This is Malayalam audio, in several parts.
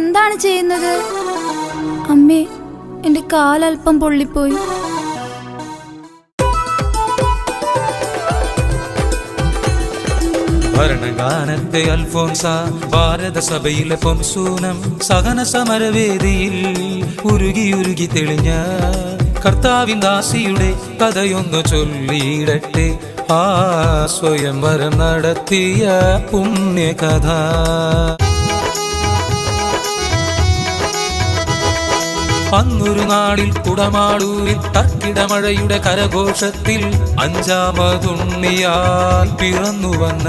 എന്താണ് ചെയ്യുന്നത്? അമ്മേ, എന്റെ കാലൽപ്പം പൊള്ളിപ്പോയി. ഭരണഗാനത്തെ അൽഫോൻസ, ഭാരത സഭയിലെ പൊൻസൂനം, സഹന സമരവേദിയിൽ ഉരുകി തെളിഞ്ഞ കർത്താവിൻ ദാസിയുടെ കഥയൊന്നു ചൊല്ലിയിടട്ടെ. ആ സ്വയംവരം നടത്തിയ പുണ്യകഥ. അന്നൊരു നാളിൽ കുടമാളൂരിൽ കർക്കിടമഴയുടെ കരഘോഷത്തിൽ അഞ്ചാമതുണ്ണിയാൽ പിറന്നു വന്ന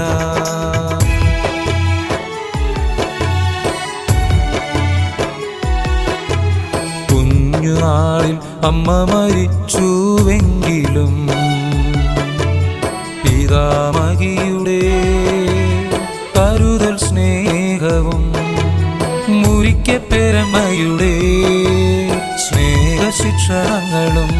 കുഞ്ഞുനാളിൽ അമ്മ മരിച്ചുവെങ്കിലും പിതാമഹിയുടെ കരുതൽ സ്നേഹവും മുരിക്കപ്പെരമ്മയുടെ സ്നേഹശിക്ഷണങ്ങളും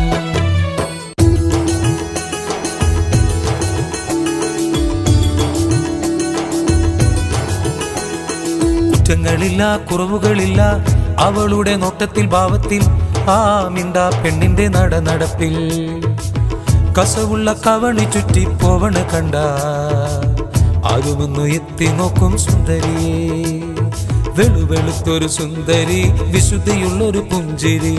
കുറ്റങ്ങളില്ല, കുറവുകളില്ല അവളുടെ നോട്ടത്തിൽ, ഭാവത്തിൽ, ആ മിണ്ട പെണ്ണിന്റെ നടപ്പിൽ. കസവുള്ള കവണി ചുറ്റി പോവണ കണ്ട ആരുമൊന്നു എത്തി നോക്കും സുന്ദരിയെ. വെളുവെളുത്തൊരു സുന്ദരി, വിശുദ്ധിയുള്ളൊരു പുഞ്ചിരി.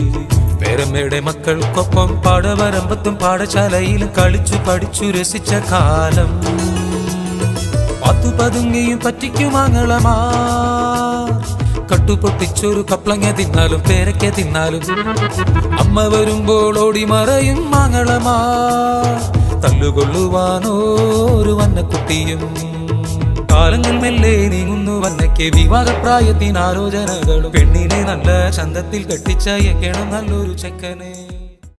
പേരമ്മയുടെ മക്കൾക്കൊപ്പം പാടവരമ്പത്തും പാഠശാലയിലും കളിച്ചു പഠിച്ചു രസിച്ച കാലം. പതുങ്ങിയും പറ്റിക്കുമാങ്ങളമാ, കട്ടുപൊട്ടിച്ചൊരു കപ്ലങ്ങ തിന്നാലും പേരയ്ക്ക തിന്നാലും അമ്മ വരുമ്പോൾ ഓടി മറയും മാങ്ങളമാ. തല്ലുകൊള്ളുവാനോ ഒരു വന്നക്കുട്ടിയും. കാലങ്ങൾ മെല്ലെ നീങ്ങുന്നു വന്നയ്ക്ക് വിവാഹപ്രായത്തിനാലോചനകളും. പെണ്ണിനെ നല്ല ചന്തത്തിൽ കെട്ടിച്ചയക്കണം നല്ലൊരു ചെക്കനെ.